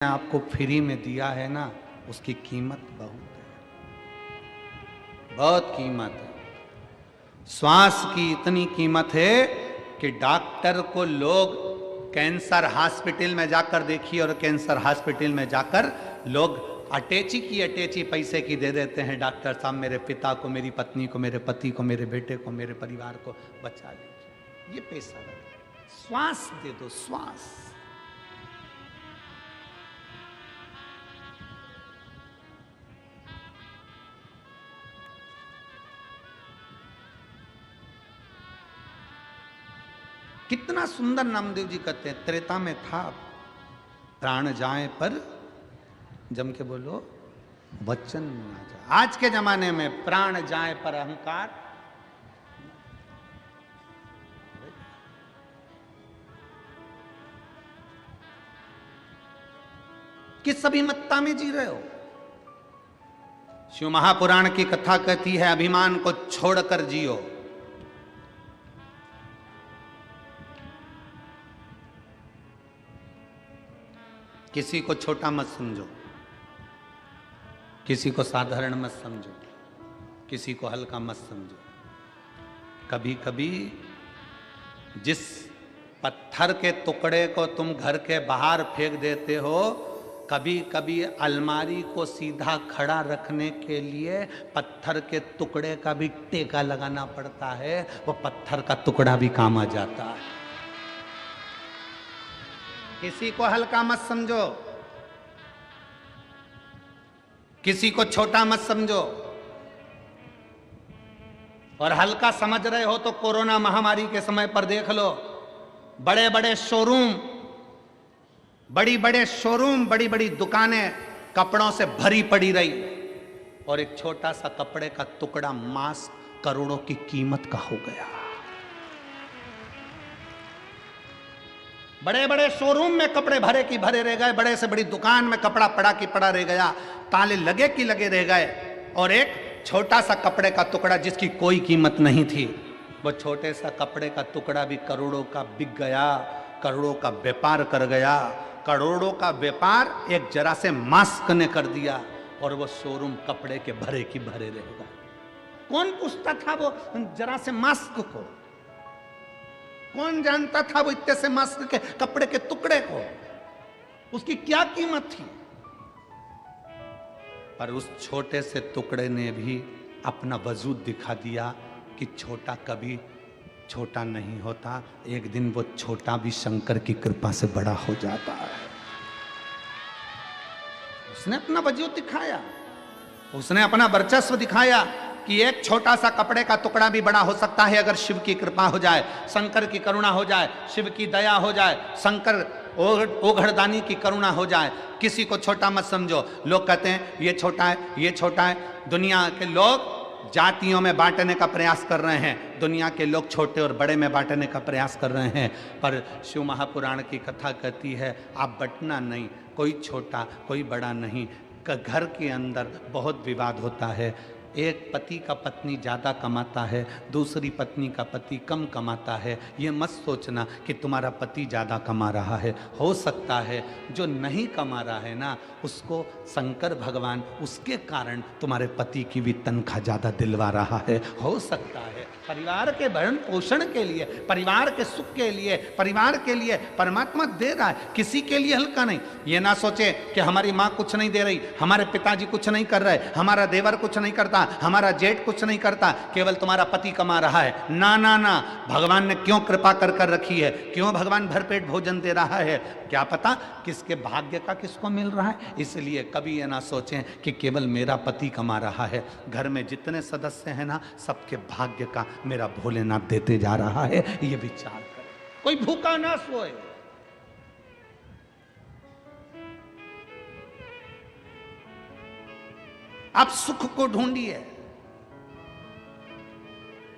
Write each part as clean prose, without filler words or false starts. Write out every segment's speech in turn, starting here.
आपको फ्री में दिया है ना, उसकी कीमत बहुत है, बहुत कीमत है। श्वास की इतनी कीमत है कि डॉक्टर को लोग कैंसर हॉस्पिटल में जाकर देखिए, और कैंसर हॉस्पिटल में जाकर लोग अटैची की अटैची पैसे की दे देते हैं। डॉक्टर साहब मेरे पिता को, मेरी पत्नी को, मेरे पति को, मेरे बेटे को, मेरे परिवार को बचा लीजिए, ये पैसा लगे। श्वास दे दो, श्वास। कितना सुंदर नामदेव जी कहते हैं, त्रेता में था प्राण जाए पर, जम के बोलो वचन ना जाए। आज के जमाने में प्राण जाए पर अहंकार, किस अभिमत्ता में जी रहे हो? शिव महापुराण की कथा कहती है, अभिमान को छोड़कर जियो। किसी को छोटा मत समझो, किसी को साधारण मत समझो, किसी को हल्का मत समझो। कभी कभी जिस पत्थर के टुकड़े को तुम घर के बाहर फेंक देते हो, कभी कभी अलमारी को सीधा खड़ा रखने के लिए पत्थर के टुकड़े का भी टेका लगाना पड़ता है, वो पत्थर का टुकड़ा भी काम आ जाता है। किसी को हल्का मत समझो, किसी को छोटा मत समझो। और हल्का समझ रहे हो तो कोरोना महामारी के समय पर देख लो, बड़े बड़े शोरूम, बड़ी बड़ी दुकानें कपड़ों से भरी पड़ी रही, और एक छोटा सा कपड़े का टुकड़ा मास्क करोड़ों की कीमत का हो गया। बड़े बड़े शोरूम में कपड़े भरे की भरे रह गए, बड़े से बड़ी दुकान में कपड़ा पड़ा की पड़ा रह गया, ताले लगे की लगे रह गए, और एक छोटा सा कपड़े का टुकड़ा जिसकी कोई कीमत नहीं थी, वो छोटे सा कपड़े का टुकड़ा भी करोड़ों का बिक गया, करोड़ों का व्यापार कर गया। करोड़ों का व्यापार एक जरा से मास्क ने कर दिया, और वो शोरूम कपड़े के भरे की भरे रह गए। कौन पूछता था वो जरा से मास्क को? कौन जानता था वो इतने से मास्क के कपड़े के टुकड़े को? उसकी क्या कीमत थी? पर उस छोटे से टुकड़े ने भी अपना वजूद दिखा दिया कि छोटा कभी छोटा नहीं होता, एक दिन वो छोटा भी शंकर की कृपा से बड़ा हो जाता है। उसने अपना वजूद दिखाया, उसने अपना वर्चस्व दिखाया कि एक छोटा सा कपड़े का टुकड़ा भी बड़ा हो सकता है अगर शिव की कृपा हो जाए, शंकर की करुणा हो जाए, शिव की दया हो जाए, शंकर ओघड़दानी की करुणा हो जाए। किसी को छोटा मत समझो। लोग कहते हैं ये छोटा है, ये छोटा है। दुनिया के लोग जातियों में बांटने का प्रयास कर रहे हैं, दुनिया के लोग छोटे और बड़े में बांटने का प्रयास कर रहे हैं, पर शिव महापुराण की कथा कहती है आप बंटना नहीं, कोई छोटा कोई बड़ा नहीं। घर के अंदर बहुत विवाद होता है, एक पति का पत्नी ज़्यादा कमाता है, दूसरी पत्नी का पति कम कमाता है। ये मत सोचना कि तुम्हारा पति ज़्यादा कमा रहा है, हो सकता है जो नहीं कमा रहा है ना, उसको शंकर भगवान उसके कारण तुम्हारे पति की भी तनख्वाह ज़्यादा दिलवा रहा है, हो सकता है। परिवार के भरण पोषण के लिए, परिवार के सुख के लिए, परिवार के लिए परमात्मा दे रहा है, किसी के लिए हल्का नहीं। ये ना सोचे कि हमारी माँ कुछ नहीं दे रही, हमारे पिताजी कुछ नहीं कर रहे, हमारा देवर कुछ नहीं करता, हमारा जेठ कुछ नहीं करता, केवल तुम्हारा पति कमा रहा है। ना ना ना, भगवान ने क्यों कृपा कर रखी है, क्यों भगवान भरपेट भोजन दे रहा है, क्या पता किसके भाग्य का किसको मिल रहा है। इसलिए कभी ये ना सोचें कि केवल मेरा पति कमा रहा है, घर में जितने सदस्य हैं ना, सबके भाग्य का मेरा भोलेनाथ देते जा रहा है, ये विचार करें। कोई भूखा ना सोए। आप सुख को ढूंढिए।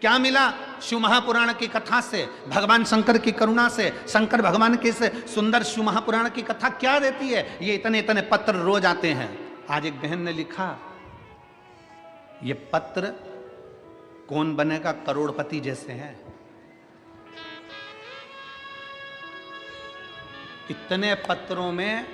क्या मिला शिव महापुराण की कथा से, भगवान शंकर की करुणा से, शंकर भगवान के से सुंदर शिव महापुराण की कथा क्या देती है? ये इतने इतने पत्र रोज आते हैं। आज एक बहन ने लिखा, ये पत्र कौन बनेगा करोड़पति जैसे हैं। इतने पत्रों में